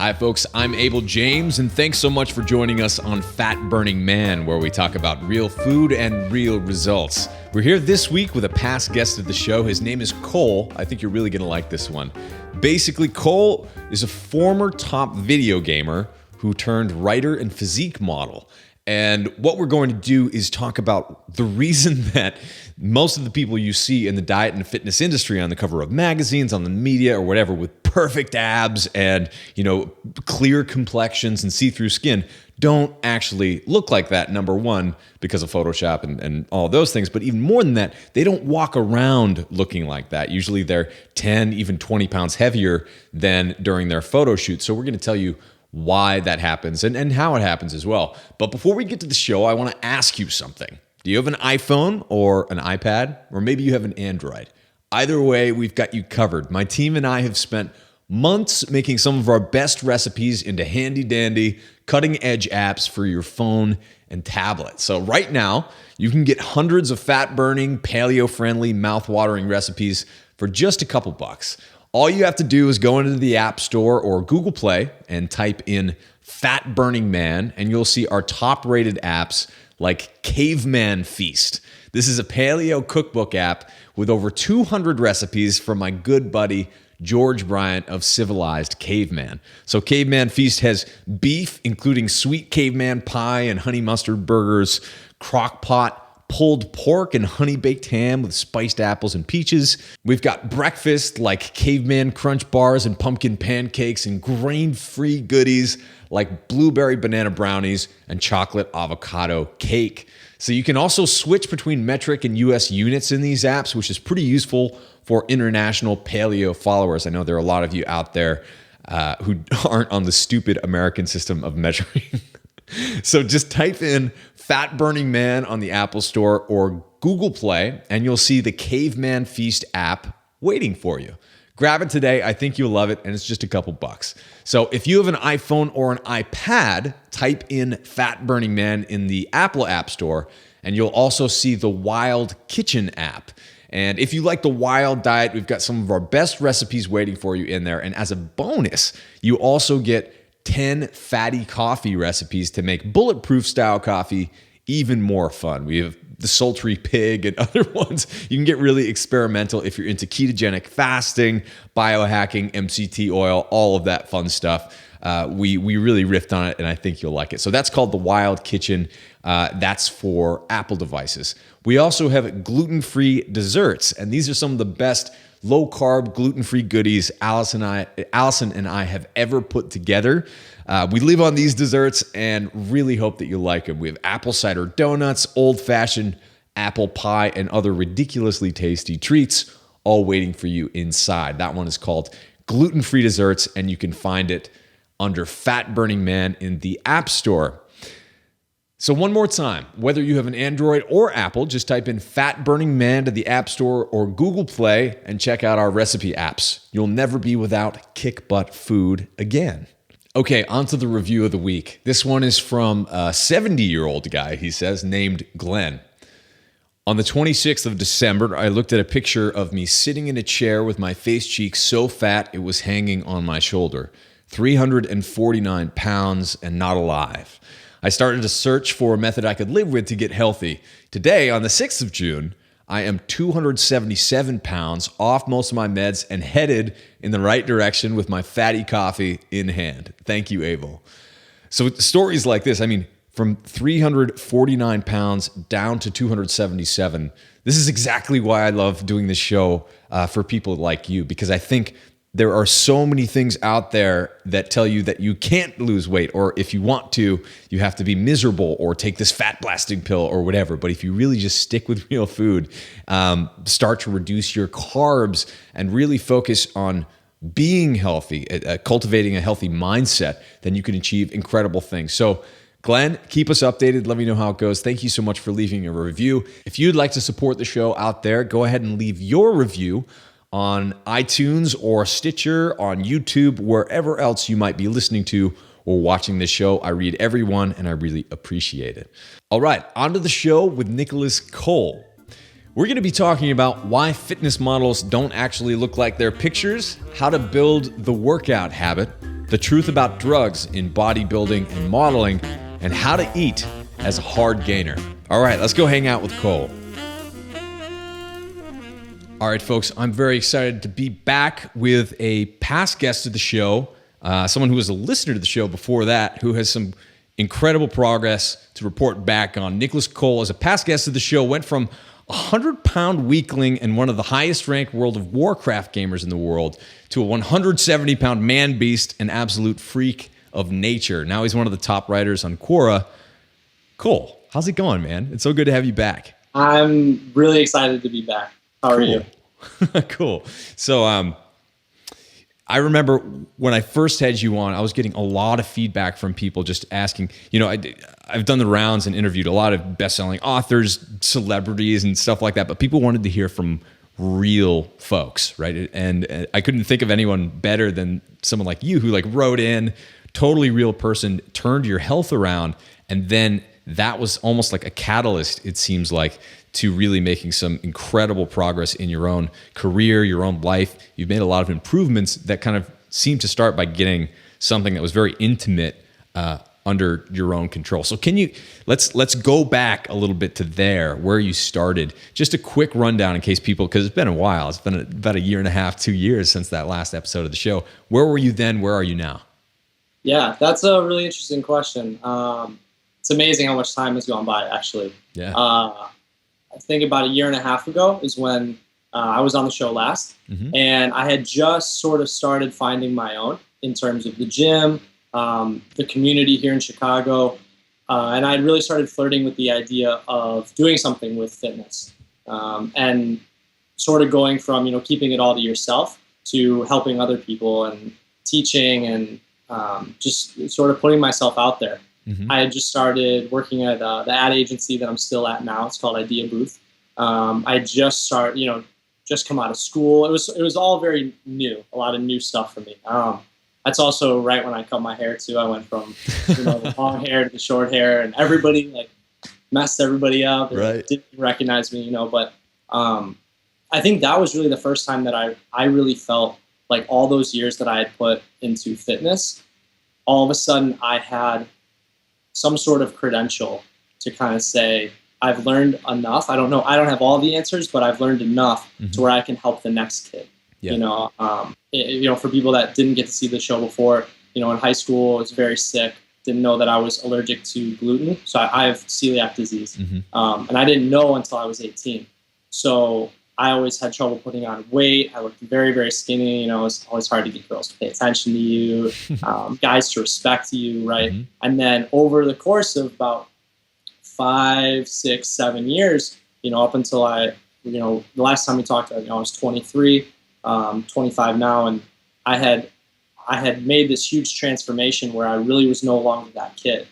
Hi, folks. I'm Abel James, and thanks so much for joining us on Fat Burning Man, where we talk about real food and real results. We're here this week with a past guest of the show. His name is Cole. I think you're really going to like this one. Basically, Cole is a former top video gamer who turned writer and physique model. And what we're going to do is talk about the reason that most of the people you see in the diet and fitness industry on the cover of magazines, on the media or whatever, with perfect abs and, clear complexions and see-through skin don't actually look like that, number one, because of Photoshop and all those things. But even more than that, they don't walk around looking like that. Usually they're 10, even 20 pounds heavier than during their photo shoot. So we're going to tell you why that happens and how it happens as well. But before we get to the show, I want to ask you something. Do you have an iPhone or an iPad? Or maybe you have an Android? Either way, we've got you covered. My team and I have spent months making some of our best recipes into handy-dandy, cutting-edge apps for your phone and tablet. So right now, you can get hundreds of fat-burning, paleo-friendly, mouth-watering recipes for just a couple bucks. All you have to do is go into the App Store or Google Play and type in Fat Burning Man, and you'll see our top-rated apps like Caveman Feast. This is a paleo cookbook app with over 200 recipes from my good buddy George Bryant of Civilized Caveman. So Caveman Feast has beef, including sweet caveman pie and honey mustard burgers, crock pot, pulled pork and honey-baked ham with spiced apples and peaches. We've got breakfast like caveman crunch bars and pumpkin pancakes, and grain-free goodies like blueberry banana brownies and chocolate avocado cake. So you can also switch between metric and US units in these apps, which is pretty useful for international paleo followers. I know there are a lot of you out there who aren't on the stupid American system of measuring. So just type in Fat Burning Man on the Apple Store or Google Play, and you'll see the Caveman Feast app waiting for you. Grab it today. I think you'll love it, and it's just a couple bucks. So if you have an iPhone or an iPad, type in Fat Burning Man in the Apple App Store, and you'll also see the Wild Kitchen app. And if you like the wild diet, we've got some of our best recipes waiting for you in there. And as a bonus, you also get 10 fatty coffee recipes to make bulletproof style coffee even more fun. We have the sultry pig and other ones. You can get really experimental if you're into ketogenic fasting, biohacking, MCT oil, all of that fun stuff. We really riffed on it, and I think you'll like it. So that's called the Wild Kitchen. That's for Apple devices. We also have gluten-free desserts, and these are some of the best low-carb, gluten-free goodies Allison and I have ever put together. We live on these desserts and really hope that you like them. We have apple cider donuts, old-fashioned apple pie, and other ridiculously tasty treats all waiting for you inside. That one is called Gluten-Free Desserts, and you can find it under Fat Burning Man in the App Store. So one more time, whether you have an Android or Apple, just type in Fat Burning Man to the App Store or Google Play and check out our recipe apps. You'll never be without kick butt food again. Okay, on to the review of the week. This one is from a 70-year-old guy, he says, named Glenn. On the 26th of December, I looked at a picture of me sitting in a chair with my face cheek so fat it was hanging on my shoulder. 349 pounds and not alive. I started to search for a method I could live with to get healthy. Today, on the 6th of June, I am 277 pounds, off most of my meds, and headed in the right direction with my fatty coffee in hand. Thank you, Abel. So stories like this, from 349 pounds down to 277, this is exactly why I love doing this show for people like you, because I think there are so many things out there that tell you that you can't lose weight, or if you want to, you have to be miserable or take this fat blasting pill or whatever. But if you really just stick with real food, start to reduce your carbs and really focus on being healthy, cultivating a healthy mindset, then you can achieve incredible things. So Glenn, keep us updated. Let me know how it goes. Thank you so much for leaving a review. If you'd like to support the show out there, go ahead and leave your review on iTunes or Stitcher, on YouTube, wherever else you might be listening to or watching this show. I read every one, and I really appreciate it. All right, on to the show with Nicolas Cole. We're going to be talking about why fitness models don't actually look like their pictures, how to build the workout habit, the truth about drugs in bodybuilding and modeling, and how to eat as a hard gainer. All right, let's go hang out with Cole. All right, folks, I'm very excited to be back with a past guest of the show, someone who was a listener to the show before that, who has some incredible progress to report back on. Nicolas Cole, as a past guest of the show, went from a 100-pound weakling and one of the highest-ranked World of Warcraft gamers in the world to a 170-pound man-beast, an absolute freak of nature. Now he's one of the top writers on Quora. Cole, how's it going, man? It's so good to have you back. I'm really excited to be back. How are you? Cool. So I remember when I first had you on, I was getting a lot of feedback from people just asking, I've done the rounds and interviewed a lot of best-selling authors, celebrities, and stuff like that, but people wanted to hear from real folks, right? And I couldn't think of anyone better than someone like you who wrote in, totally real person, turned your health around, and then that was almost like a catalyst, it seems like, to really making some incredible progress in your own career, your own life. You've made a lot of improvements that kind of seem to start by getting something that was very intimate under your own control. So let's go back a little bit to there, where you started. Just a quick rundown in case people, because it's been a while. It's been about a year and a half, 2 years since that last episode of the show. Where were you then? Where are you now? Yeah, that's a really interesting question. It's amazing how much time has gone by, actually. Yeah. I think about a year and a half ago is when I was on the show last, and I had just sort of started finding my own in terms of the gym, the community here in Chicago, and I had really started flirting with the idea of doing something with fitness, and sort of going from keeping it all to yourself to helping other people and teaching and just sort of putting myself out there. I had just started working at the ad agency that I'm still at now. It's called Idea Booth. I just just come out of school. It was all very new, a lot of new stuff for me. That's also right when I cut my hair too. I went from the long hair to the short hair, and everybody messed everybody up and right. Didn't recognize me, But I think that was really the first time that I really felt like all those years that I had put into fitness, all of a sudden I had some sort of credential to kind of say, I've learned enough. I don't know. I don't have all the answers, but I've learned enough to where I can help the next kid. Yeah. For people that didn't get to see the show before, in high school, I was very sick. Didn't know that I was allergic to gluten. So I have celiac disease. And I didn't know until I was 18. So I always had trouble putting on weight. I looked very, very skinny. It was always hard to get girls to pay attention to you, guys to respect you, right? And then over the course of about 5, 6, 7 years, up until the last time we talked, I was 23, 25 now, and I had made this huge transformation where I really was no longer that kid.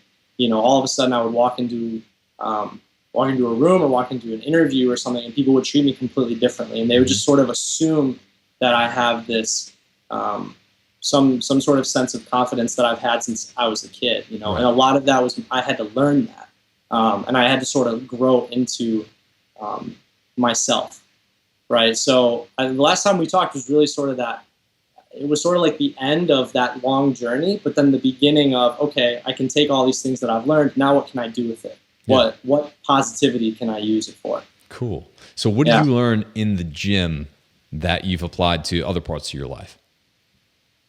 All of a sudden I would walk into a room or walk into an interview or something, and people would treat me completely differently, and they would just sort of assume that I have this some sort of sense of confidence that I've had since I was a kid, Right. And a lot of that was I had to learn that, and I had to sort of grow into myself, right? So the last time we talked was really sort of that. It was sort of like the end of that long journey, but then the beginning of, okay, I can take all these things that I've learned. Now what can I do with it? Yeah. What positivity can I use it for? Cool. So what did you learn in the gym that you've applied to other parts of your life?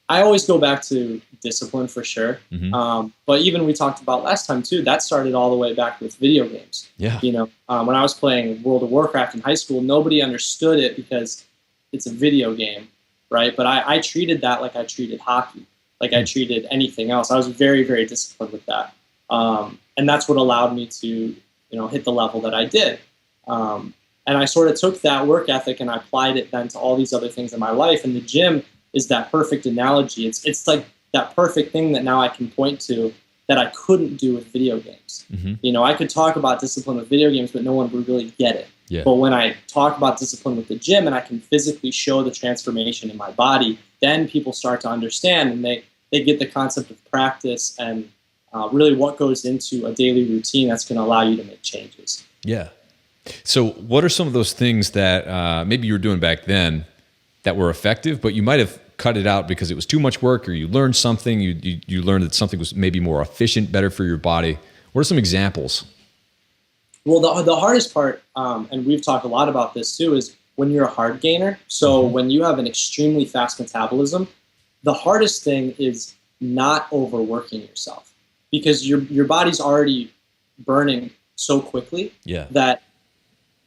I always go back to discipline for sure. But even we talked about last time too, that started all the way back with video games. Yeah. When I was playing World of Warcraft in high school, nobody understood it because it's a video game, right? But I treated that like I treated hockey, like I treated anything else. I was very, very disciplined with that. And that's what allowed me to, hit the level that I did. And I sort of took that work ethic and I applied it then to all these other things in my life. And the gym is that perfect analogy. It's like that perfect thing that now I can point to that I couldn't do with video games. I could talk about discipline with video games, but no one would really get it. Yeah. But when I talk about discipline with the gym and I can physically show the transformation in my body, then people start to understand and they get the concept of practice and really what goes into a daily routine that's going to allow you to make changes. Yeah. So what are some of those things that maybe you were doing back then that were effective, but you might have cut it out because it was too much work, or you learned something, you learned that something was maybe more efficient, better for your body. What are some examples? Well, the hardest part, and we've talked a lot about this too, is when you're a hard gainer. So when you have an extremely fast metabolism, the hardest thing is not overworking yourself, because your body's already burning so quickly that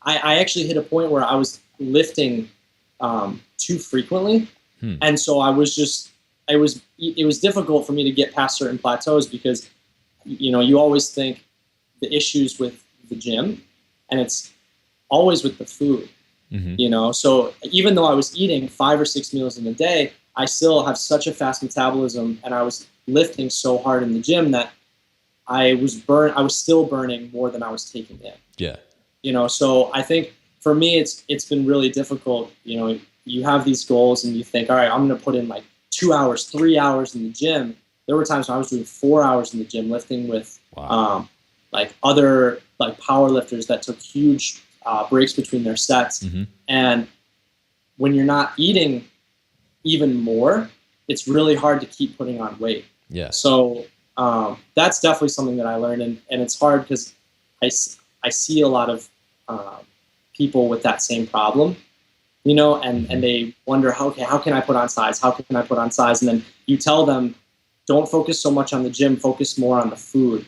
I actually hit a point where I was lifting too frequently. And so I was just, it was difficult for me to get past certain plateaus, because, you always think the issues with the gym, and it's always with the food, so even though I was eating 5 or 6 meals in a day, I still have such a fast metabolism, and I was lifting so hard in the gym that I was still burning more than I was taking in. So I think for me, it's been really difficult. You have these goals and you think, all right, I'm going to put in like 2 hours, 3 hours in the gym. There were times when I was doing 4 hours in the gym, lifting with like other like power lifters that took huge breaks between their sets. And when you're not eating even more, it's really hard to keep putting on weight. So that's definitely something that I learned, and it's hard because I see a lot of people with that same problem, and they wonder, how can I put on size? How can I put on size? And then you tell them, don't focus so much on the gym, focus more on the food.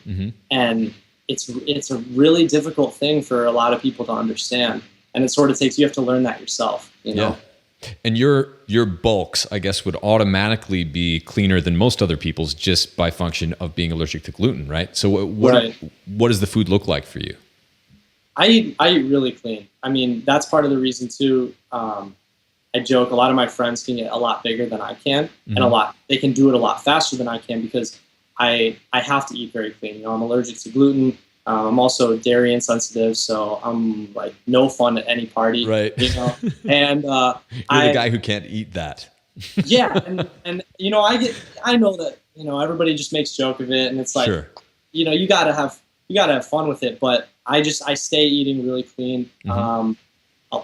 And it's a really difficult thing for a lot of people to understand. And it sort of takes, you have to learn that yourself, know? And your bulks, I guess, would automatically be cleaner than most other people's just by function of being allergic to gluten, right? So what does the food look like for you? I eat really clean. I mean, that's part of the reason too. I joke, a lot of my friends can get a lot bigger than I can, and they can do it a lot faster than I can, because I have to eat very clean. I'm allergic to gluten. I'm also dairy insensitive, so I'm like no fun at any party, right? And you're the guy who can't eat that. and I know that everybody just makes joke of it, and it's like, you gotta have fun with it. But I stay eating really clean.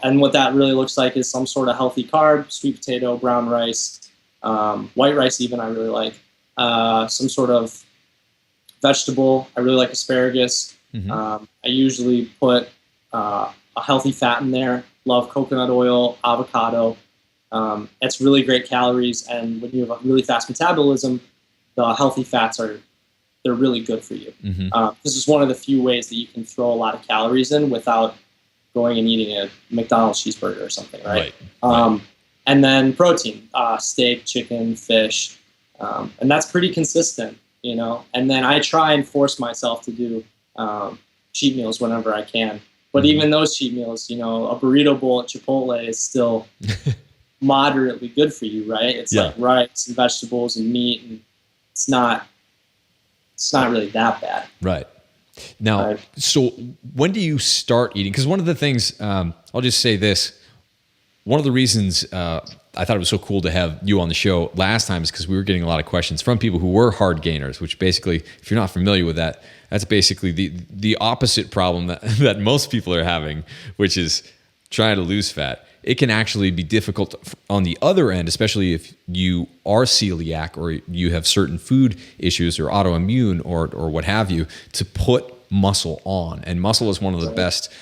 And what that really looks like is some sort of healthy carb, sweet potato, brown rice, white rice even I really like, some sort of vegetable. I really like asparagus. I usually put a healthy fat in there. Love coconut oil, avocado. It's really great calories, and when you have a really fast metabolism, the healthy fats they're really good for you. This is one of the few ways that you can throw a lot of calories in without going and eating a McDonald's cheeseburger or something, right? And then protein, steak, chicken, fish, and that's pretty consistent, And then I try and force myself to do cheat meals whenever I can. But even those cheat meals, a burrito bowl at Chipotle is still moderately good for you, right? It's like rice and vegetables and meat, and it's not really that bad. Right. Now, so when do you start eating? Because one of the things, I'll just say this, one of the reasons I thought it was so cool to have you on the show last time is because we were getting a lot of questions from people who were hard gainers, which basically, if you're not familiar with that, that's basically the opposite problem that most people are having, which is trying to lose fat. It can actually be difficult on the other end, especially if you are celiac or you have certain food issues or autoimmune or what have you, to put muscle on. And muscle is one of the best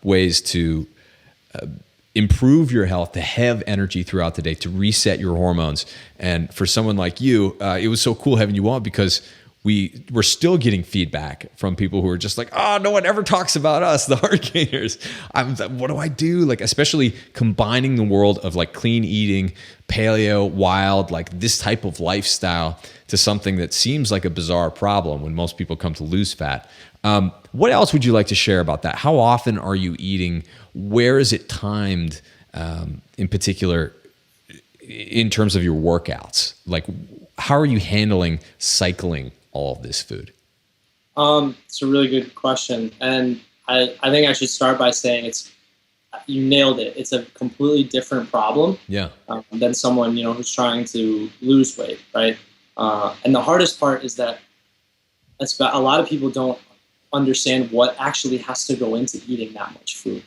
ways to improve your health, to have energy throughout the day, to reset your hormones. And for someone like you, it was so cool having you on, because we're still getting feedback from people who are just like, oh, no one ever talks about us, the hard gainers. What do I do? Like, especially combining the world of like clean eating, paleo, wild, like this type of lifestyle to something that seems like a bizarre problem when most people come to lose fat. What else would you like to share about that? How often are you eating? Where is it timed in particular in terms of your workouts? Like, how are you handling cycling all of this food? It's a really good question. And I think I should start by saying you nailed it. It's a completely different problem than someone, who's trying to lose weight, right? And the hardest part is that a lot of people don't understand what actually has to go into eating that much food.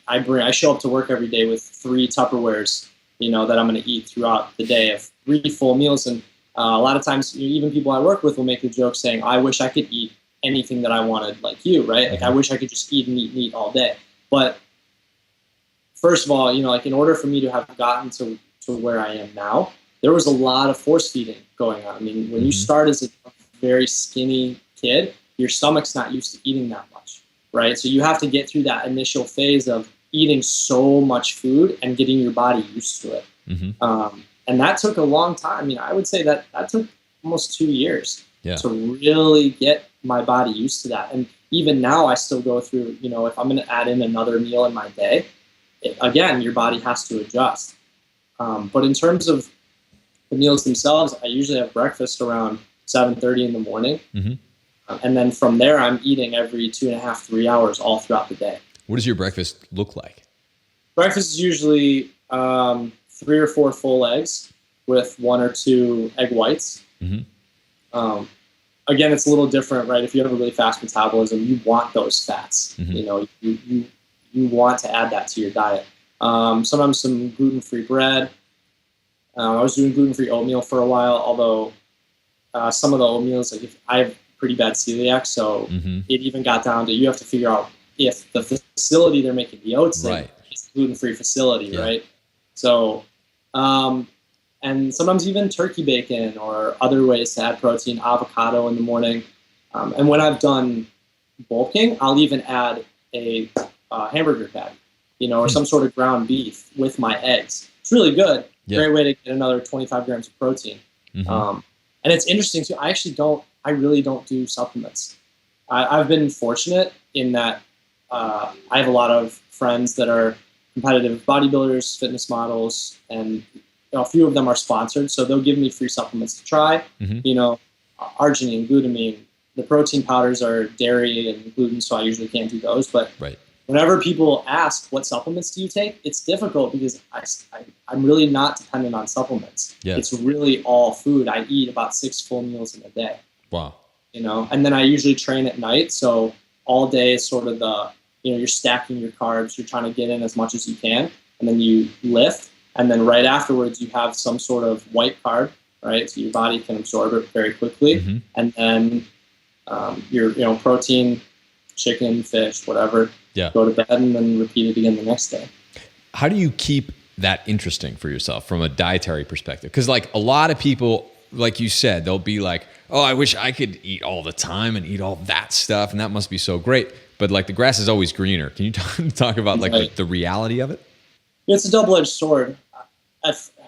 I show up to work every day with 3 Tupperwares, that I'm going to eat throughout the day of 3 full meals. And a lot of times, even people I work with will make the joke saying, I wish I could eat anything that I wanted like you, right? Like, I wish I could just eat and eat and eat all day. But first of all, like, in order for me to have gotten to where I am now, there was a lot of force feeding going on. I mean, when you start as a very skinny kid, your stomach's not used to eating that much, right? So you have to get through that initial phase of eating so much food and getting your body used to it. And that took a long time. I would say that took almost 2 years to really get my body used to that. And even now I still go through, if I'm going to add in another meal in my day, again, your body has to adjust. But in terms of the meals themselves, I usually have breakfast around 7:30 in the morning. And then from there, I'm eating every 2.5, 3 hours all throughout the day. What does your breakfast look like? Breakfast is usually 3 or 4 full eggs with 1 or 2 egg whites. Again, it's a little different, right? If you have a really fast metabolism, you want those fats. You want to add that to your diet. Sometimes some gluten-free bread. I was doing gluten-free oatmeal for a while, although some of the oatmeals, like, I have pretty bad celiac, so it even got down to, you have to figure out if the facility they're making the oats in is a gluten-free facility, right? So, and sometimes even turkey bacon or other ways to add protein, avocado in the morning. And when I've done bulking, I'll even add a hamburger patty, or some sort of ground beef with my eggs. It's really good. Great way to get another 25 grams of protein. And it's interesting too. I really don't do supplements. I've been fortunate in that I have a lot of friends that are competitive bodybuilders, fitness models, and a few of them are sponsored. So they'll give me free supplements to try. Arginine, glutamine. The protein powders are dairy and gluten, so I usually can't do those. But whenever people ask, what supplements do you take? It's difficult because I'm really not dependent on supplements. It's really all food. I eat about 6 full meals in a day. Wow. And then I usually train at night. So all day is sort of you're stacking your carbs. You're trying to get in as much as you can. And then you lift. And then right afterwards, you have some sort of white carb, right? So your body can absorb it very quickly. And then your protein, chicken, fish, whatever, go to bed and then repeat it again the next day. How do you keep that interesting for yourself from a dietary perspective? Because, like, a lot of people, like you said, they'll be like, oh, I wish I could eat all the time and eat all that stuff, and that must be so great. But, like, the grass is always greener. Can you talk about, like, the reality of it? It's a double-edged sword.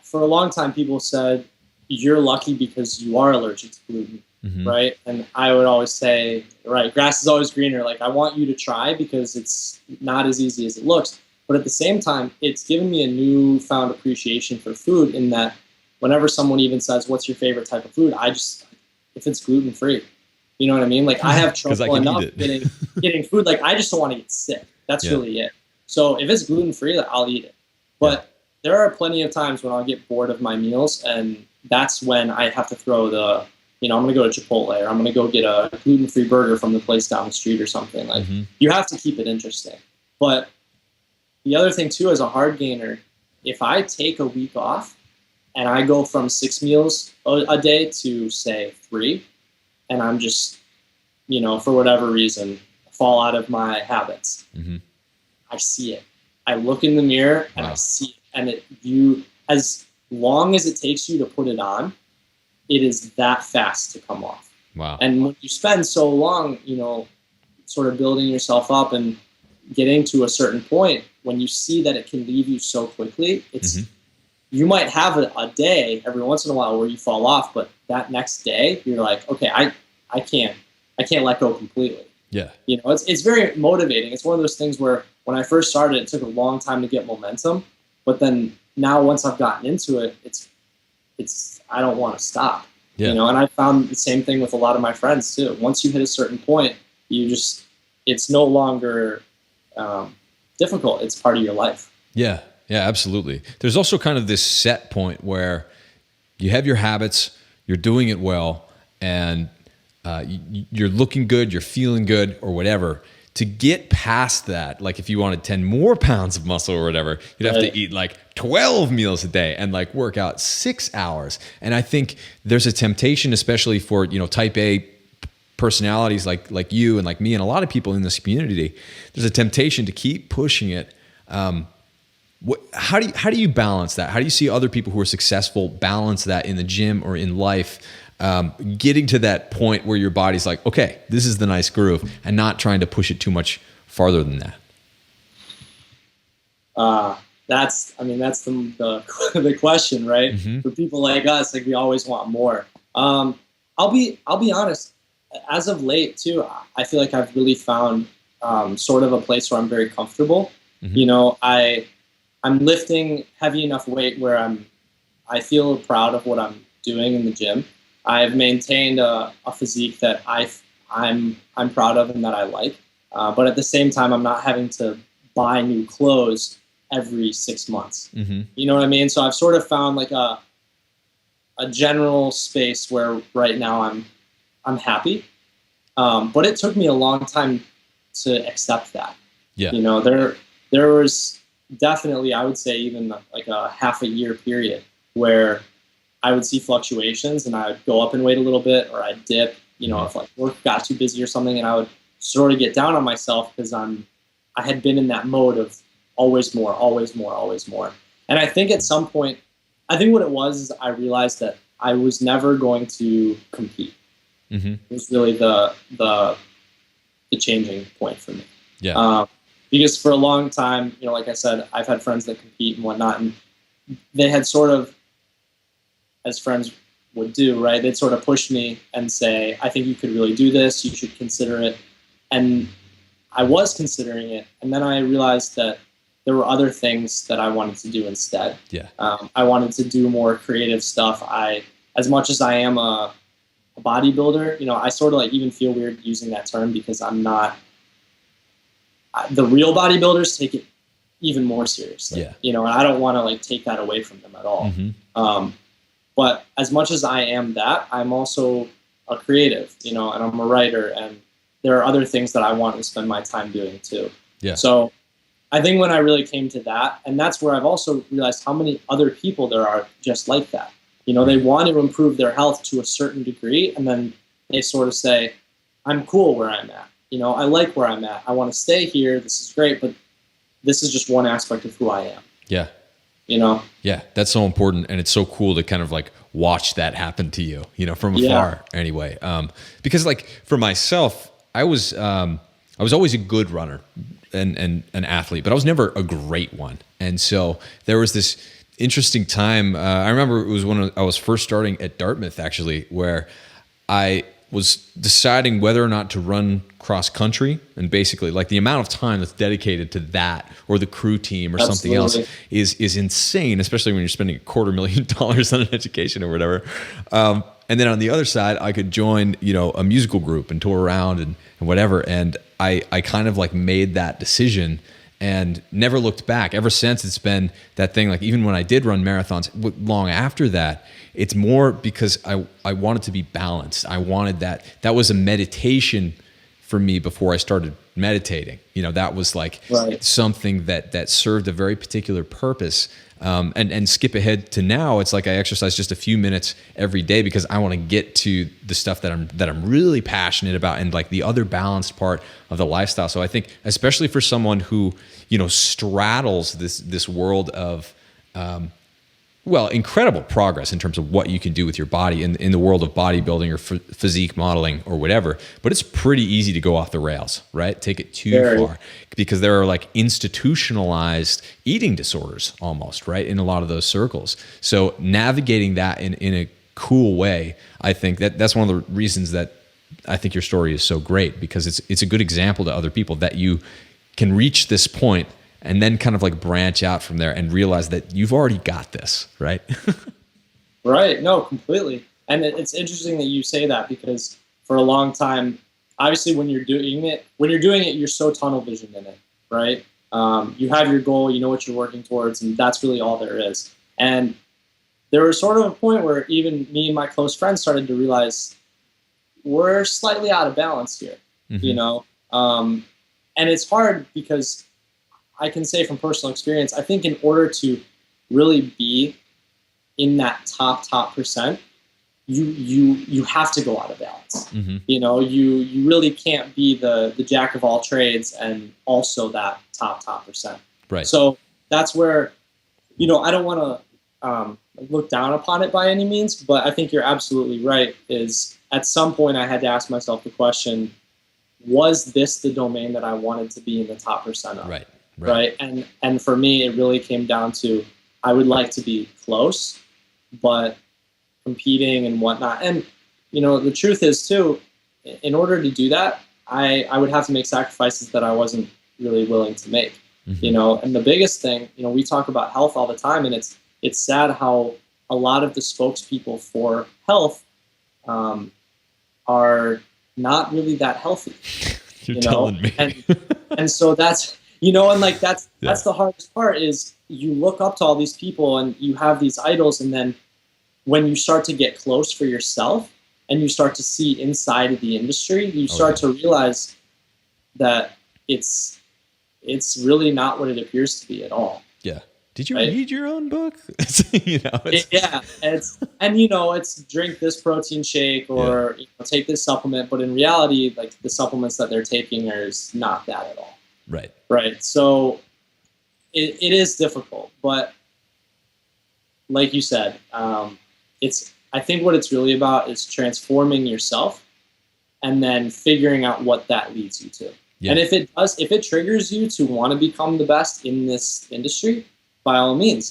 For a long time, people said, you're lucky because you are allergic to gluten. Right. And I would always say, right, grass is always greener. Like, I want you to try because it's not as easy as it looks. But at the same time, it's given me a newfound appreciation for food, in that whenever someone even says, what's your favorite type of food? If it's gluten free, you know what I mean? Like, I have trouble enough getting food. Like, I just don't want to get sick. That's really it. So if it's gluten free, I'll eat it. But there are plenty of times when I'll get bored of my meals, and that's when I have to throw I'm going to go to Chipotle, or I'm going to go get a gluten-free burger from the place down the street or something. Like, you have to keep it interesting. But the other thing too, as a hard gainer, if I take a week off and I go from 6 meals a day to, say, 3, and I'm just, for whatever reason, fall out of my habits, I see it. I look in the mirror and I see it. And as long as it takes you to put it on, it is that fast to come off. Wow. And when you spend so long, sort of building yourself up and getting to a certain point, when you see that it can leave you so quickly, you might have a day every once in a while where you fall off, but that next day you're like, okay, I can't let go completely. Yeah. It's very motivating. It's one of those things where when I first started, it took a long time to get momentum, but then now once I've gotten into it, it's I don't want to stop. And I found the same thing with a lot of my friends too. Once you hit a certain point, it's no longer difficult. It's part of your life. Yeah, absolutely. There's also kind of this set point where you have your habits, you're doing it well, and you're looking good, you're feeling good, or whatever. to get past that, like if you wanted 10 more pounds of muscle or whatever, you'd have to eat like 12 meals a day and like work out 6 hours. And I think there's a temptation, especially for, type A personalities like you and like me and a lot of people in this community, there's a temptation to keep pushing it. How do you balance that? How do you see other people who are successful balance that in the gym or in life? Getting to that point where your body's like, okay, this is the nice groove, and not trying to push it too much farther than that. That's the question, right? Mm-hmm. For people like us, like we always want more. I'll be honest. As of late too, I feel like I've really found sort of a place where I'm very comfortable. Mm-hmm. I'm lifting heavy enough weight where I feel proud of what I'm doing in the gym. I've maintained a physique that I'm proud of and that I like, but at the same time, I'm not having to buy new clothes every 6 months. Mm-hmm. You know what I mean? So I've sort of found like a general space where right now I'm happy, but it took me a long time to accept that. Yeah. There was definitely, I would say, even like a half a year period where I would see fluctuations and I would go up in weight a little bit, or I'd dip, if like work got too busy or something, and I would sort of get down on myself because I had been in that mode of always more, always more, always more. And I think at some point, I think what it was is I realized that I was never going to compete. Mm-hmm. It was really the changing point for me. Yeah. Because for a long time, like I said, I've had friends that compete and whatnot, and they had sort of, as friends would do, right? They'd sort of push me and say, I think you could really do this. You should consider it. And I was considering it. And then I realized that there were other things that I wanted to do instead. Yeah. I wanted to do more creative stuff. As much as I am a bodybuilder, I sort of like even feel weird using that term because I'm not, the real bodybuilders take it even more seriously. Yeah. And I don't want to like take that away from them at all. Mm-hmm. But as much as I am that, I'm also a creative, and I'm a writer, and there are other things that I want to spend my time doing too. Yeah. So I think when I really came to that, and that's where I've also realized how many other people there are just like that. They want to improve their health to a certain degree, and then they sort of say, I'm cool where I'm at. I like where I'm at. I want to stay here. This is great, but this is just one aspect of who I am. Yeah. Yeah, that's so important, and it's so cool to kind of like watch that happen to you, from afar. Yeah. Anyway, because like for myself, I was always a good runner and an athlete, but I was never a great one. And so there was this interesting time. I remember it was when I was first starting at Dartmouth, actually, where I was deciding whether or not to run cross country, and basically like the amount of time that's dedicated to that or the crew team or something else is insane, especially when you're spending $250,000 on an education or whatever. And then on the other side, I could join, a musical group and tour around and whatever. And I kind of like made that decision and never looked back. Ever since, it's been that thing. Like even when I did run marathons long after that, it's more because I wanted to be balanced. I wanted that. That was a meditation for me before I started meditating. That was like something that served a very particular purpose. And skip ahead to now, it's like I exercise just a few minutes every day because I want to get to the stuff that I'm really passionate about and like the other balanced part of the lifestyle. So I think especially for someone who, straddles this world of incredible progress in terms of what you can do with your body in the world of bodybuilding or physique modeling or whatever. But it's pretty easy to go off the rails, right? Take it too far because there are like institutionalized eating disorders almost, right? In a lot of those circles. So navigating that in a cool way, I think that's one of the reasons that I think your story is so great, because it's a good example to other people that you can reach this point and then kind of like branch out from there and realize that you've already got this, right? Right. No, completely. And it's interesting that you say that, because for a long time, obviously when you're doing it, you're so tunnel visioned in it, right? You have your goal, you know what you're working towards, and that's really all there is. And there was sort of a point where even me and my close friends started to realize we're slightly out of balance here, and it's hard because I can say from personal experience, I think in order to really be in that top percent, you have to go out of balance. Mm-hmm. You really can't be the jack of all trades and also that top percent. Right. So that's where, I don't want to look down upon it by any means, but I think you're absolutely right. Is at some point I had to ask myself the question, was this the domain that I wanted to be in the top percent of? Right. And for me, it really came down to, I would like to be close, but competing and whatnot. And, the truth is too, in order to do that, I would have to make sacrifices that I wasn't really willing to make, mm-hmm. And the biggest thing, we talk about health all the time, and it's sad how a lot of the spokespeople for health are not really that healthy. You're telling me. and so that's, that's the hardest part is you look up to all these people and you have these idols. And then when you start to get close for yourself and you start to see inside of the industry, you start to realize that it's really not what it appears to be at all. Yeah. Did you read your own book? It's drink this protein shake or take this supplement, but in reality, like the supplements that they're taking is not that at all. Right. So it is difficult, but like you said, I think what it's really about is transforming yourself and then figuring out what that leads you to. Yeah. And if it triggers you to want to become the best in this industry, by all means,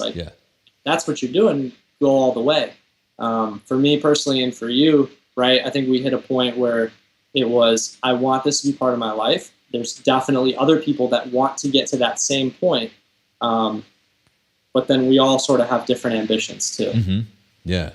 that's what you're doing, go all the way. For me personally and for you, right, I think we hit a point where it was, I want this to be part of my life. There's definitely other people that want to get to that same point. But then we all sort of have different ambitions too. Mm-hmm. Yeah.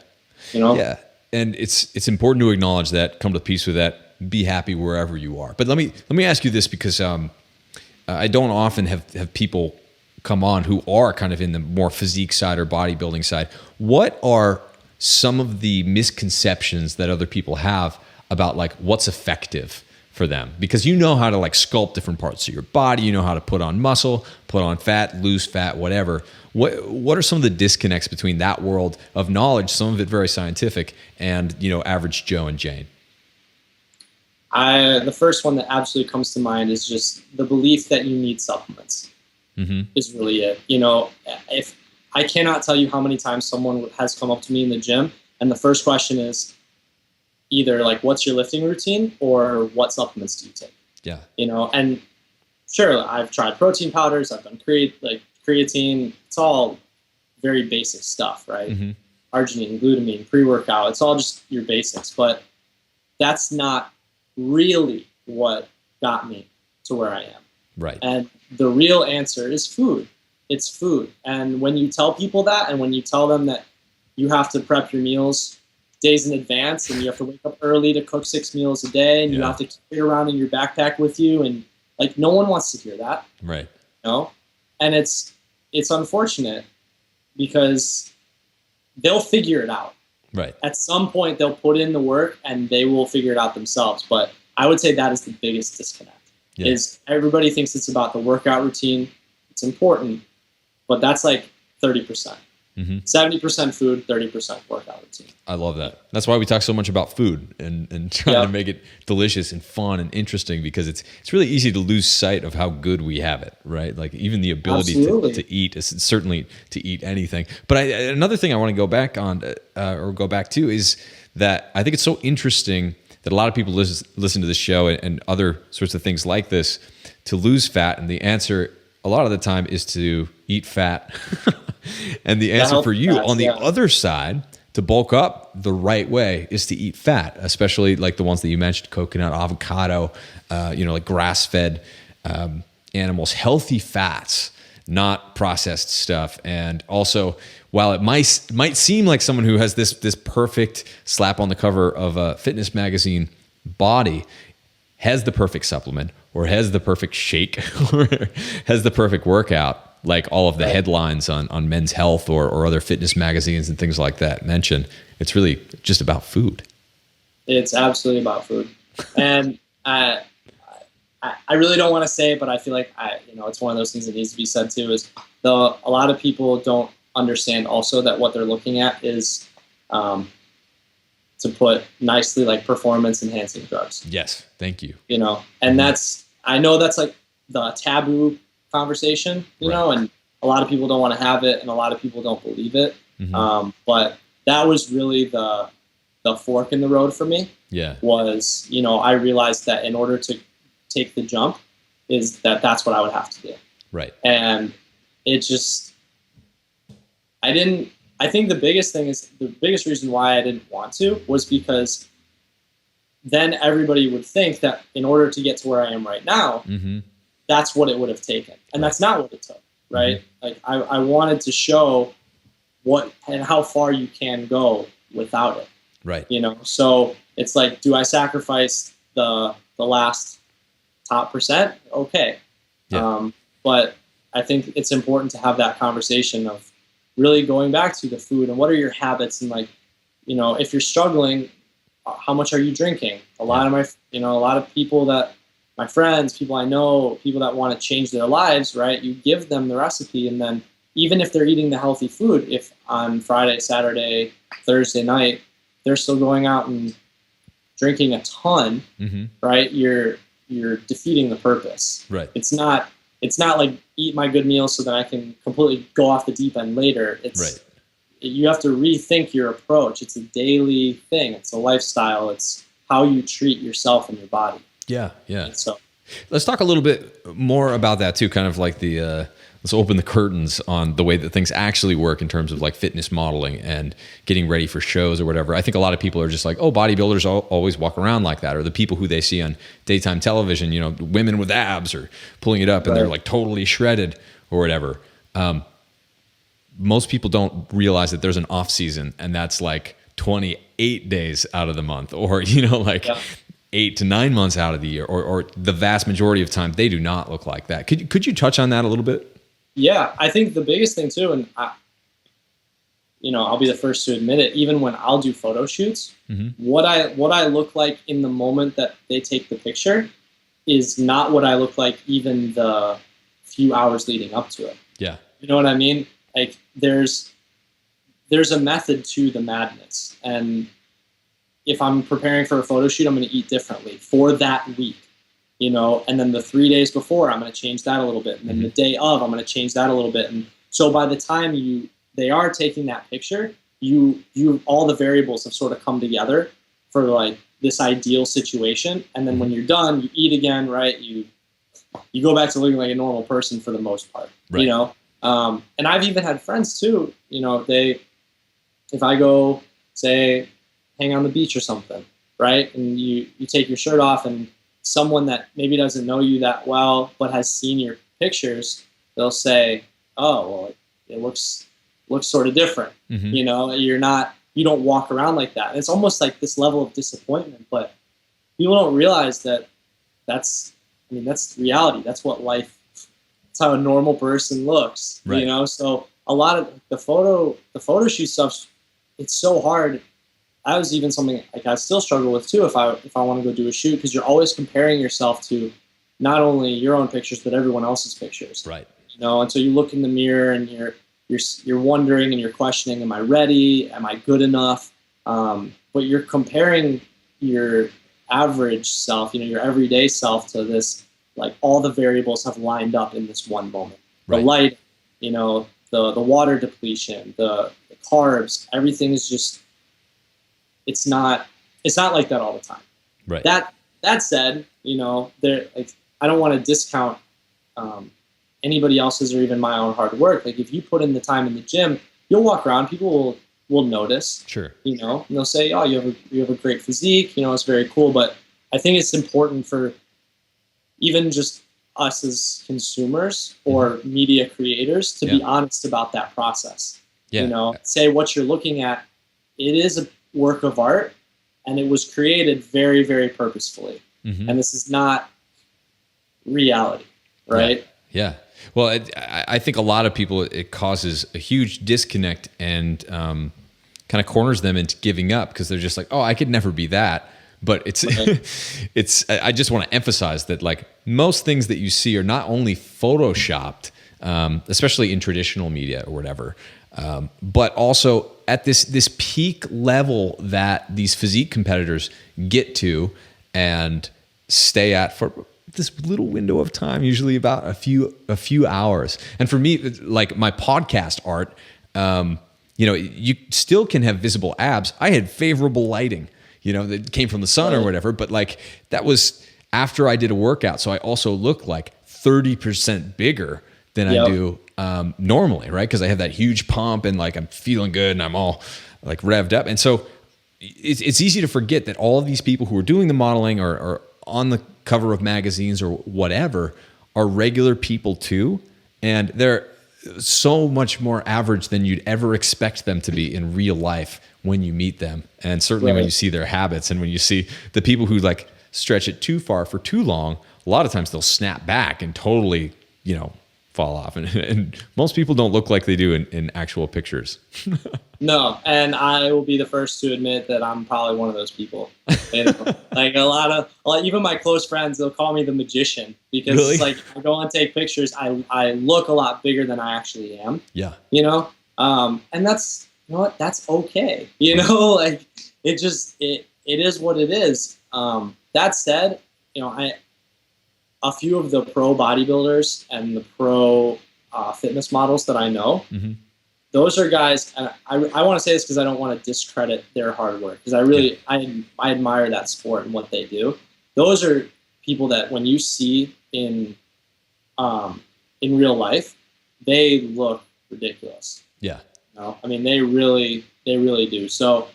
Yeah. And it's important to acknowledge that, come to peace with that, be happy wherever you are. But let me ask you this, because I don't often have people come on who are kind of in the more physique side or bodybuilding side. What are some of the misconceptions that other people have about like what's effective for them? Because you know how to like sculpt different parts of your body, you know how to put on muscle, put on fat, lose fat, whatever. What are some of the disconnects between that world of knowledge, some of it very scientific, and average Joe and Jane? The first one that absolutely comes to mind is just the belief that you need supplements. Mm-hmm. Is really it. If I cannot tell you how many times someone has come up to me in the gym and the first question is either like, what's your lifting routine or what supplements do you take? Yeah. And sure, I've tried protein powders, I've done creatine. It's all very basic stuff, right? Mm-hmm. Arginine, glutamine, pre-workout, it's all just your basics, but that's not really what got me to where I am. Right. And the real answer is food. It's food. And when you tell people that, and when you tell them that you have to prep your meals days in advance and you have to wake up early to cook 6 meals a day and you have to keep it around in your backpack with you, and like no one wants to hear that. Right. And it's unfortunate because they'll figure it out. Right. At some point they'll put in the work and they will figure it out themselves. But I would say that is the biggest disconnect. Yeah. Is everybody thinks it's about the workout routine. It's important, but that's like 30%. Mm-hmm. 70% food, 30% workout routine. I love that. That's why we talk so much about food and trying to make it delicious and fun and interesting, because it's really easy to lose sight of how good we have it, right? Like even the ability to eat, certainly to eat anything. But another thing I want to go back on or go back to is that I think it's so interesting that a lot of people listen to this show and other sorts of things like this to lose fat, and the answer a lot of the time is to eat fat. And the answer for you on the other side, to bulk up the right way, is to eat fat, especially like the ones that you mentioned, coconut, avocado, like grass-fed animals, healthy fats, not processed stuff. And also, while it might seem like someone who has this perfect slap on the cover of a fitness magazine body has the perfect supplement or has the perfect shake or has the perfect workout, like all of the headlines on Men's Health or other fitness magazines and things like that mention, it's really just about food. It's absolutely about food. And I really don't want to say it, but I feel like it's one of those things that needs to be said too. Is a lot of people don't understand also that what they're looking at is, to put nicely, like performance enhancing drugs. Yes, thank you. And I know that's like the taboo conversation, and a lot of people don't want to have it, and a lot of people don't believe it. But that was really the fork in the road for me. Yeah, was I realized that in order to take the jump, that's what I would have to do. Right. And it just, I think the biggest reason why I didn't want to was because then everybody would think that in order to get to where I am right now, that's what it would have taken. And that's not what it took, right? Like I wanted to show what and how far you can go without it. Right. So it's like, do I sacrifice the last top percent? Okay. Yeah. But I think it's important to have that conversation of really going back to the food and what are your habits, and like, if you're struggling, how much are you drinking? A lot of people that my friends, people I know, people that want to change their lives, right? You give them the recipe, and then even if they're eating the healthy food, if on Friday, Saturday, Thursday night, they're still going out and drinking a ton, right? You're defeating the purpose. Right. It's not like eat my good meal so that I can completely go off the deep end later. You have to rethink your approach. It's a daily thing. It's a lifestyle. It's how you treat yourself and your body. Yeah. Yeah. And so let's talk a little bit more about that too. Kind of like let's open the curtains on the way that things actually work in terms of like fitness modeling and getting ready for shows or whatever. I think a lot of people are just like, oh, bodybuilders always walk around like that, or the people who they see on daytime television, women with abs or pulling it up and they're like totally shredded or whatever. Most people don't realize that there's an off season, and that's like 28 days out of the month, or 8 to 9 months out of the year, or the vast majority of time they do not look like that. Could you touch on that a little bit? Yeah, I think the biggest thing too, and I'll be the first to admit it, even when I'll do photo shoots, what I look like in the moment that they take the picture is not what I look like even the few hours leading up to it. Yeah. You know what I mean? Like there's a method to the madness, and if I'm preparing for a photo shoot, I'm going to eat differently for that week, and then the 3 days before, I'm going to change that a little bit. And then the day of, I'm going to change that a little bit. And so by the time they are taking that picture, you all the variables have sort of come together for like this ideal situation. And then when you're done, you eat again, right? You go back to looking like a normal person for the most part, right. And I've even had friends too, if I go say, hang on the beach or something, right? And you take your shirt off, and someone that maybe doesn't know you that well but has seen your pictures, they'll say, oh, well, it looks sort of different. You don't walk around like that. And it's almost like this level of disappointment, but people don't realize that that's reality. That's what life, that's how a normal person looks, right. So a lot of the photo shoot stuff, it's so hard. That was even something like I still struggle with too. If I want to go do a shoot, because you're always comparing yourself to not only your own pictures but everyone else's pictures. Right. And so you look in the mirror and you're wondering and you're questioning, am I ready? Am I good enough? But you're comparing your average self, your everyday self, to this, like all the variables have lined up in this one moment. Right. The light, the water depletion, the carbs, everything is just. It's not like that all the time. Right. That said, I don't want to discount anybody else's or even my own hard work. Like if you put in the time in the gym, you'll walk around, people will notice. Sure. And they'll say, oh, you have a great physique. It's very cool. But I think it's important for even just us as consumers or media creators to be honest about that process. Yeah. Say what you're looking at. It is a work of art, and it was created very, very purposefully. And this is not reality, right? Yeah. Well, I think a lot of people, it causes a huge disconnect and kind of corners them into giving up, because they're just like, oh, I could never be that. But it's, Right. I just want to emphasize that like most things that you see are not only photoshopped, especially in traditional media or whatever, but also at this peak level that these physique competitors get to and stay at for this little window of time, usually about a few hours. And for me, like my podcast art, you still can have visible abs. I had favorable lighting, that came from the sun or whatever, but like that was after I did a workout. So I also look like 30% bigger than I do normally, right? Because I have that huge pump and like I'm feeling good and I'm all like revved up. And so it's easy to forget that all of these people who are doing the modeling or on the cover of magazines or whatever are regular people too. And they're so much more average than you'd ever expect them to be in real life when you meet them. And certainly when you see their habits and when you see the people who like stretch it too far for too long, a lot of times they'll snap back and totally, fall off. And most people don't look like they do in actual pictures. No, and I will be the first to admit that I'm probably one of those people. Like even my close friends, they'll call me the magician because Really? It's like I go and take pictures. I look a lot bigger than I actually am. Yeah. And that's, that's okay. Like it is what it is. That said, a few of the pro bodybuilders and the pro fitness models that I know, those are guys, and I want to say this because I don't want to discredit their hard work, because I admire that sport and what they do. Those are people that when you see in real life, they look ridiculous. Yeah. I mean, they really do. So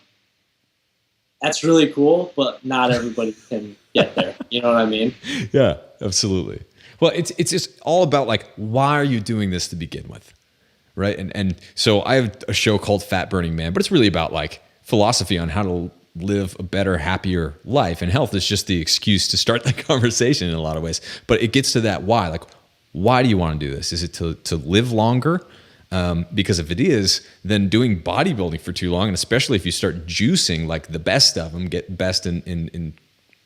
that's really cool, but not everybody can get there. You know what I mean? Yeah, absolutely. Well, it's just all about like, why are you doing this to begin with? Right. And so I have a show called Fat Burning Man, but it's really about like philosophy on how to live a better, happier life. And health is just the excuse to start the conversation in a lot of ways. But it gets to that why. Like, why do you want to do this? Is it to live longer? Because if it is, then doing bodybuilding for too long, and especially if you start juicing like the best of them, get best in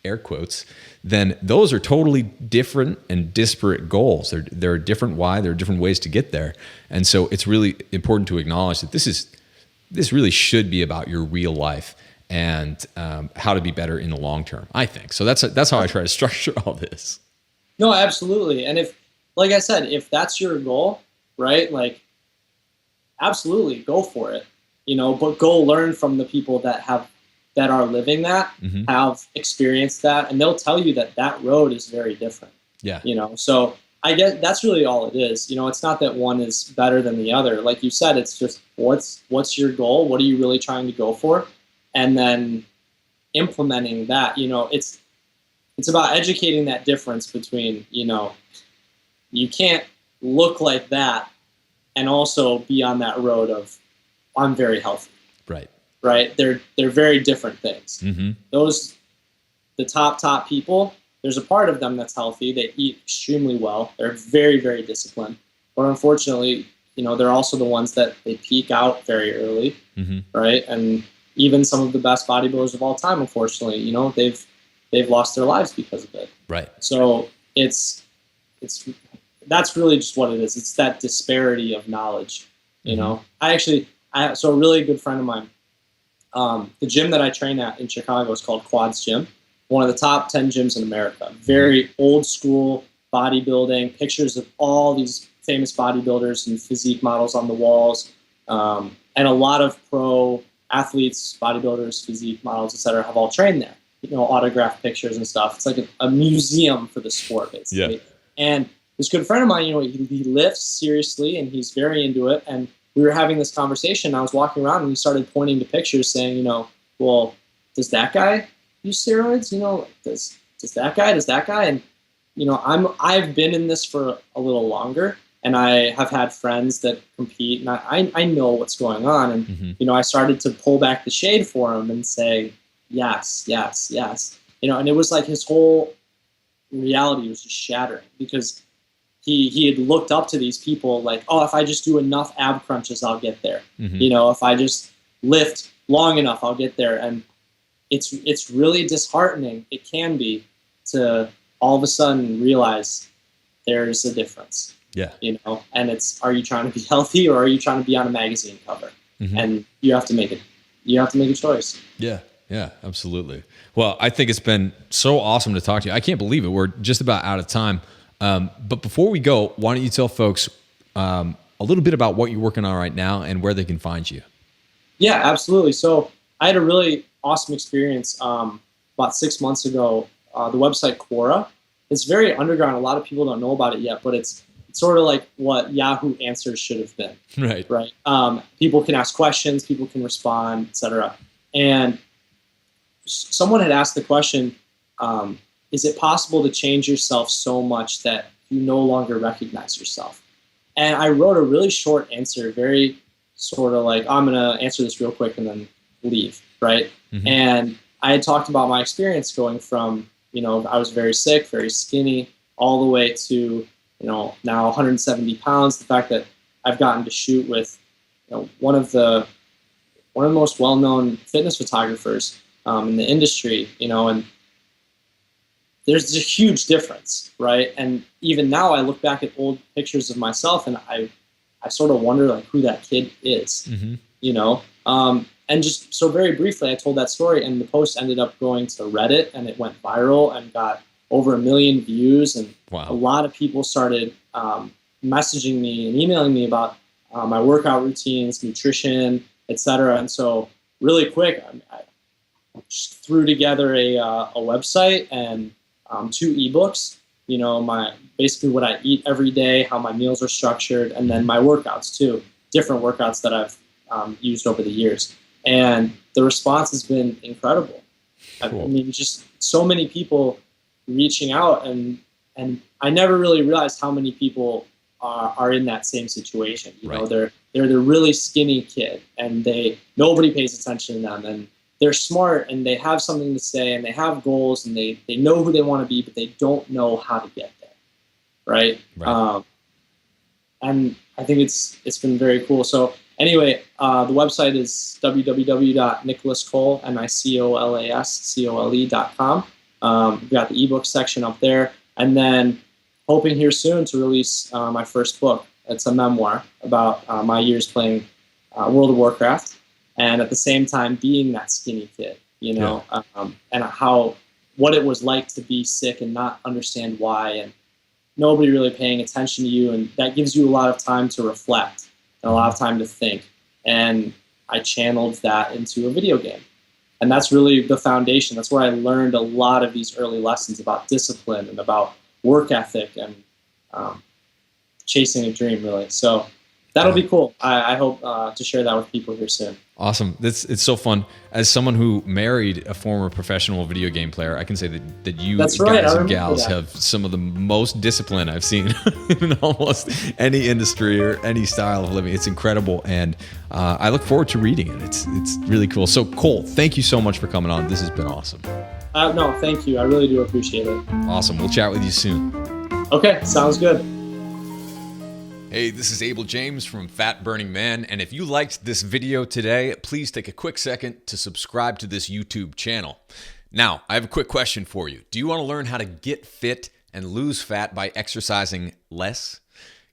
air quotes, then those are totally different and disparate goals. There are different why, there are different ways to get there. And so it's really important to acknowledge that this really should be about your real life and how to be better in the long term, I think. So that's how I try to structure all this. No, absolutely. And if, like I said, if that's your goal, right, like absolutely go for it, but go learn from the people that are living that, have experienced that, and they'll tell you that road is very different. Yeah. So I guess that's really all it is. It's not that one is better than the other. Like you said, it's just what's your goal? What are you really trying to go for? And then implementing that, it's about educating that difference between, you can't look like that and also be on that road of I'm very healthy. Right. They're very different things. The top people, there's a part of them that's healthy. They eat extremely well. They're very, very disciplined. But unfortunately, they're also the ones that they peak out very early. Right. And even some of the best bodybuilders of all time, unfortunately, they've lost their lives because of it. Right. So that's really just what it is. It's that disparity of knowledge. So a really good friend of mine, the gym that I train at in Chicago is called Quads Gym, one of the top 10 gyms in America. Very old school bodybuilding, pictures of all these famous bodybuilders and physique models on the walls, and a lot of pro athletes, bodybuilders, physique models, etc., have all trained there. Autographed pictures and stuff. It's like a museum for the sport, basically. Yeah. And this good friend of mine, he lifts seriously and he's very into it. And we were having this conversation. I was walking around and he started pointing to pictures saying, well, does that guy use steroids? Does that guy? And, I've been in this for a little longer and I have had friends that compete and I know what's going on. And, I started to pull back the shade for him and say, yes. And it was like his whole reality was just shattering because he had looked up to these people like, oh, if I just do enough ab crunches, I'll get there. If I just lift long enough, I'll get there. And it's really disheartening. It can be, to all of a sudden realize there's a difference. Yeah. You know, and it's, are you trying to be healthy or are you trying to be on a magazine cover? And you have to make it. You have to make a choice. Yeah. Yeah, absolutely. Well, I think it's been so awesome to talk to you. I can't believe it. We're just about out of time. But before we go, why don't you tell folks a little bit about what you're working on right now and where they can find you? Yeah, absolutely. So I had a really awesome experience about 6 months ago. The website Quora. It's very underground. A lot of people don't know about it yet, but it's sort of like what Yahoo Answers should have been. Right. People can ask questions, people can respond, etc. And someone had asked the question, is it possible to change yourself so much that you no longer recognize yourself? And I wrote a really short answer, very sort of like, I'm going to answer this real quick and then leave, right? And I had talked about my experience going from, you know, I was very sick, very skinny, all the way to, you know, now 170 pounds. The fact that I've gotten to shoot with, you know, one of the most well-known fitness photographers in the industry, you know, and there's a huge difference, right? And even now I look back at old pictures of myself and I sort of wonder like who that kid is, you know? And just so very briefly, I told that story and the post ended up going to Reddit and it went viral and got over 1 million views. And a lot of people started messaging me and emailing me about my workout routines, nutrition, etc. And so really quick, I just threw together a website and 2 ebooks, you know, basically what I eat every day, how my meals are structured, and then my workouts too, different workouts that I've used over the years. And the response has been incredible. Cool. I mean, just so many people reaching out, and I never really realized how many people are in that same situation. You know, they're the really skinny kid, and nobody pays attention to them, and they're smart, and they have something to say, and they have goals, and they know who they want to be, but they don't know how to get there, right? And I think it's been very cool. So anyway, the website is www.nicolascole.com. We've got the ebook section up there, and then hoping here soon to release my first book. It's a memoir about my years playing World of Warcraft, and at the same time being that skinny kid, you know, and what it was like to be sick and not understand why, and nobody really paying attention to you, and that gives you a lot of time to reflect and a lot of time to think. And I channeled that into a video game. And that's really the foundation. That's where I learned a lot of these early lessons about discipline and about work ethic and chasing a dream, really. So that'll be cool. I hope to share that with people here soon. Awesome. It's so fun. As someone who married a former professional video game player, I can say that you guys and gals have some of the most discipline I've seen in almost any industry or any style of living. It's incredible, and I look forward to reading it. It's really cool. So Cole, thank you so much for coming on. This has been awesome. No, thank you. I really do appreciate it. Awesome. We'll chat with you soon. Okay, sounds good. Hey, this is Abel James from Fat Burning Man, and if you liked this video today, please take a quick second to subscribe to this YouTube channel. Now, I have a quick question for you. Do you want to learn how to get fit and lose fat by exercising less?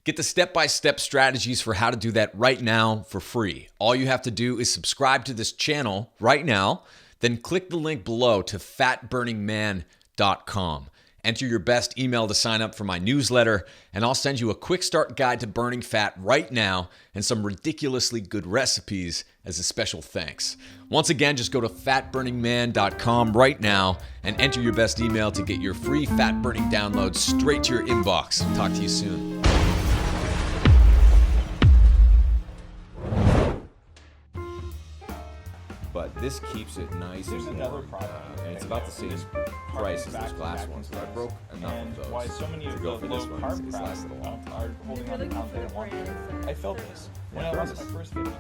Get the step-by-step strategies for how to do that right now for free. All you have to do is subscribe to this channel right now, then click the link below to fatburningman.com. Enter your best email to sign up for my newsletter, and I'll send you a quick start guide to burning fat right now and some ridiculously good recipes as a special thanks. Once again, just go to fatburningman.com right now and enter your best email to get your free fat burning download straight to your inbox. Talk to you soon. But this keeps it nice and warm. Another product, and it's about the same price as those glass ones. So I broke enough of those why so many to of go the for this low one. carb It's lasted a long time. are holding on to pounds they don't want. I felt this when I lost my first 50.